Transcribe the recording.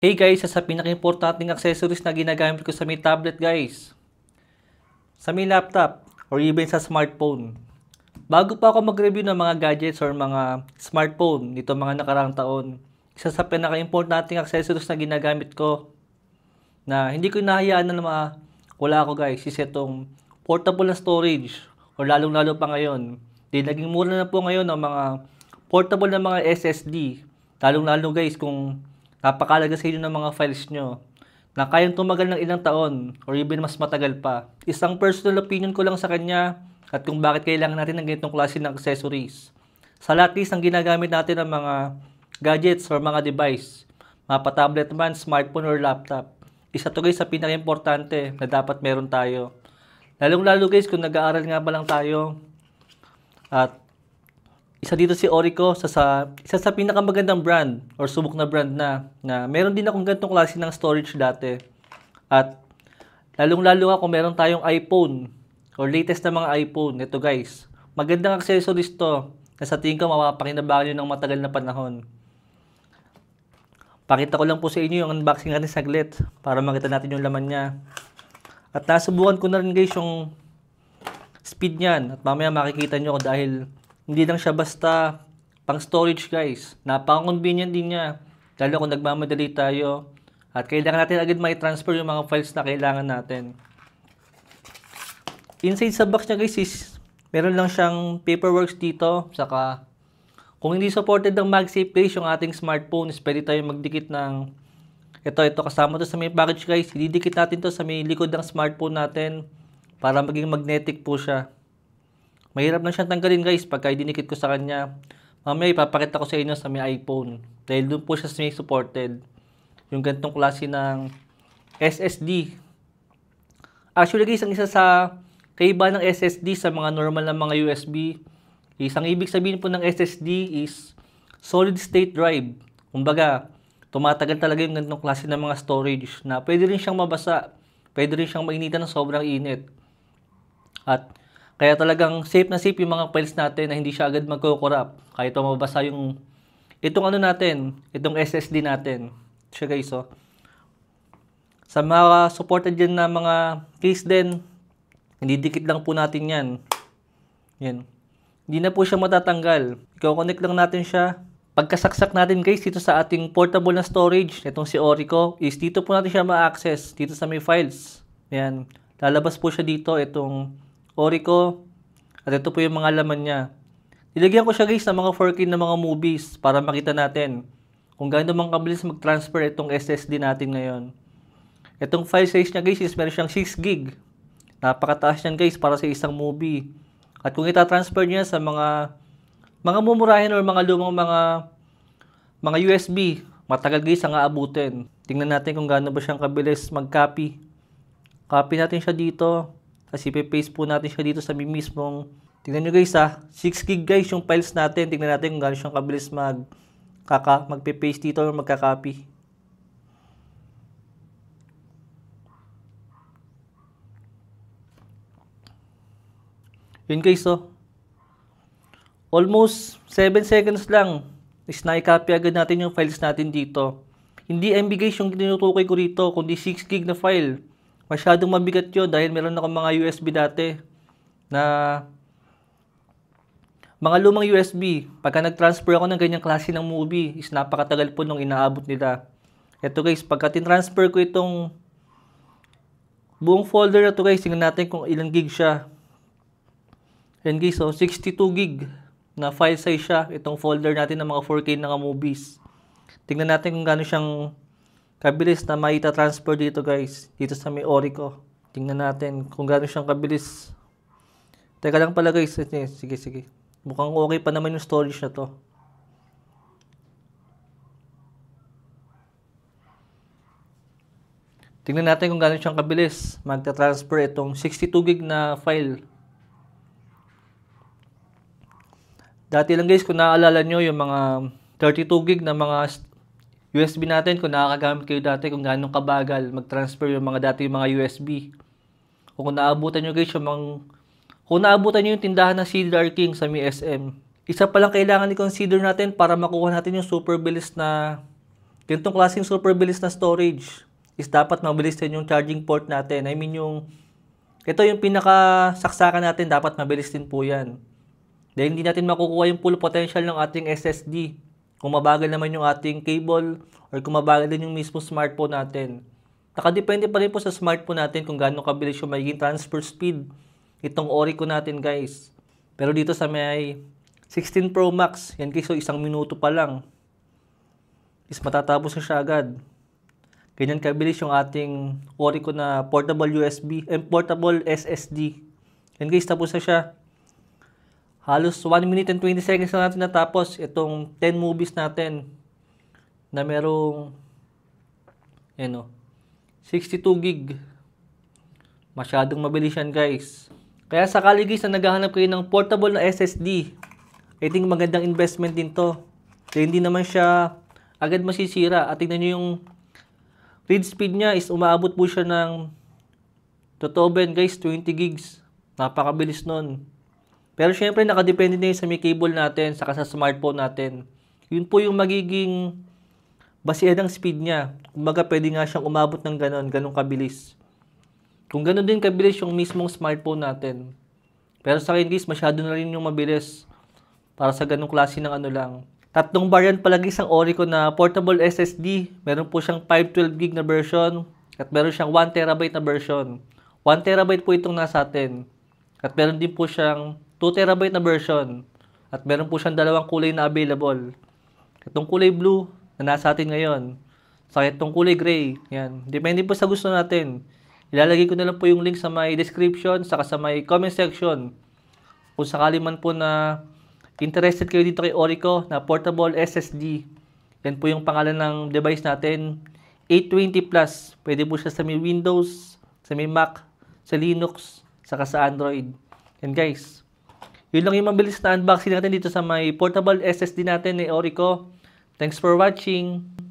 Hey guys, isa sa pinaka-importanting accessories na ginagamit ko sa may tablet guys. Sa may laptop or even sa smartphone. Bago pa ako mag-review ng mga gadgets or mga smartphone nito mga nakaraang taon, isa sa pinaka-importanting accessories na ginagamit ko na hindi ko hinahayaan na wala ako guys, is itong portable na storage or lalong-lalo pa ngayon. Naging mura na po ngayon ang mga portable na mga SSD. Lalong-lalo guys kung napakalaga sa inyo ng mga files nyo na kayang tumagal ng ilang taon or even mas matagal pa. Isang personal opinion ko lang sa kanya at kung bakit kailangan natin ng ganitong klase ng accessories. Sa lahat ang ginagamit natin ng mga gadgets or mga device, mapa-tablet man, smartphone or laptop. Isa to guys sa pinaka-importante na dapat meron tayo. Lalong-lalo guys kung nag-aaral nga ba lang tayo at isa dito si Orico, isa sa pinakamagandang brand or subok na brand na meron din akong ganitong klase ng storage dati. At lalong-lalo nga kung meron tayong iPhone or latest na mga iPhone. Ito guys, magandang accessories to na sa tingin ko mapapakinabangan nyo ng matagal na panahon. Pakita ko lang po sa inyo yung unboxing natin saglit para makita natin yung laman niya. At nasubukan ko na rin guys yung speed niyan at mamaya makikita nyo dahil hindi lang siya basta pang storage guys. Napaka-convenient din niya. Lalo kung nagmamadali tayo. At kailangan natin agad mai-transfer yung mga files na kailangan natin. Inside sa box niya guys is meron lang siyang paperworks dito. Saka kung hindi supported ng MagSafe case yung ating smartphone is pwede tayo magdikit ng ito kasama to sa may package guys. Ididikit natin to sa may likod ng smartphone natin para maging magnetic po siya. Mahirap na siyang tanggalin guys pagka dinikit ko sa kanya. Mamaya ipapakita ko sa inyo sa may iPhone. Dahil doon po siya sa may supported. Yung ganitong klase ng SSD. Actually guys, ang isa sa kaiba ng SSD sa mga normal na mga USB, isang ibig sabihin po ng SSD is solid state drive. Kumbaga, tumatagal talaga yung ganitong klase ng mga storage na pwede rin siyang mabasa. Pwede rin siyang mainitan ng sobrang init. At kaya talagang safe na safe yung mga files natin na hindi siya agad magko-corrupt. Kahit mabasa yung itong itong SSD natin. Siya guys, oh. Sa mga supported dyan na mga case din, hindi dikit lang po natin yan. Yan. Hindi na po siya matatanggal. I-connect lang natin siya. Pagkasaksak natin guys dito sa ating portable na storage, itong si Orico, is dito po natin siya ma-access dito sa may files. Yan. Lalabas po siya dito, itong Orico. At ito po yung mga laman niya. Nilagyan ko siya guys ng mga 4K na mga movies para makita natin kung gaano mang kabilis mag-transfer itong SSD natin ngayon. Itong file size niya guys is meron siyang 6 GB. Napakataas niyan guys para sa isang movie. At kung ita-transfer niya sa mga mumurahin or mga lumang mga USB, matagal guys ang aabutin. Tingnan natin kung gaano ba siyang kabilis mag-copy. Copy natin siya dito. Kasi ipe-paste po natin siya dito sa mismong. Tingnan nyo guys 6 GB guys yung files natin. Tingnan natin kung gaano siyang kabilis magpe-paste dito or magka-copy. Yun guys almost 7 seconds lang is na-copy agad natin yung files natin dito. Hindi MB guys yung tinutukoy ko rito, kundi 6 GB na file. Masyadong mabigat yun dahil meron akong mga USB dati na mga lumang USB. Pagka nag-transfer ako ng ganyang klase ng movie is napakatagal po nung inaabot nila. Ito guys, pagka tin-transfer ko itong buong folder na to guys, tingnan natin kung ilang gig siya. Yan guys, 62 gig na file size siya. Itong folder natin ng mga 4K na movies. Tingnan natin kung gaano siyang kabilis na maita-transfer dito guys. Dito sa may Orico. Tingnan natin kung gaano siyang kabilis. Teka lang pala guys. Sige. Mukhang okay pa naman yung storage na to. Tingnan natin kung gaano siyang kabilis magta-transfer itong 62 gig na file. Dati lang guys, kung naaalala nyo yung mga 32 gig na mga USB natin, kung nakakagamit kayo dati, kung gaano kabagal mag-transfer yung mga dati yung mga USB. O kung naabutan nyo guys kung naabutan nyo yung tindahan ng CDR King sa may SM, isa pa lang kailangan i-consider natin para makuha natin yung super bilis na Ganitong klaseng super bilis na storage is dapat mabilis din yung charging port natin. I mean ito yung pinakasaksakan natin, dapat mabilis din po yan. Dahil hindi natin makukuha yung full potential ng ating SSD kung mabagal naman yung ating cable or kung mabagal din yung mismo smartphone natin. Nakadepende pa rin po sa smartphone natin kung gaano kabilis yung magiging transfer speed itong Orico natin, guys. Pero dito sa may 16 Pro Max, yan guys, so 1 minuto pa lang is matatapos na siya agad. Ganyan kabilis yung ating Orico na portable USB and portable SSD. Yan guys, tapos na siya. Halos 1 minute and 20 seconds na natin natapos itong 10 movies natin na merong 62 gig. Masyadong mabilis yan, guys. Kaya sakali guys na naghahanap kayo ng portable na SSD, I think magandang investment din to. Kaya hindi naman siya agad masisira. At tingnan nyo yung read speed niya is umaabot po siya ng totoo ba guys, 20 gigs. Napakabilis nun. Pero syempre nakadepende na yun sa may cable natin saka sa smartphone natin. Yun po yung magiging basihan ng speed niya. Kumbaga pwede nga siyang umabot ng ganun kabilis. Kung ganun din kabilis yung mismong smartphone natin. Pero sa akin guys, masyado na rin yung mabilis para sa ganung klase ng lang. 3 variant palagi isang Orico na portable SSD. Meron po siyang 512 gig na version at meron siyang 1 terabyte na version. 1 terabyte po itong nasa atin. At meron din po siyang 2 terabyte na version. At meron po siyang 2 kulay na available. Itong kulay blue na nasa atin ngayon. Saka itong kulay gray. Yan. Depende po sa gusto natin. Ilalagay ko na lang po yung link sa may description saka sa may comment section. Kung sakali man po na interested kayo dito kay Orico na portable SSD. Yan po yung pangalan ng device natin. 820 Plus. Pwede po siya sa may Windows, sa may Mac, sa Linux, saka sa Android. Yan guys. Yun lang yung mabilis na unboxing natin dito sa may portable SSD natin ni Orico. Thanks for watching.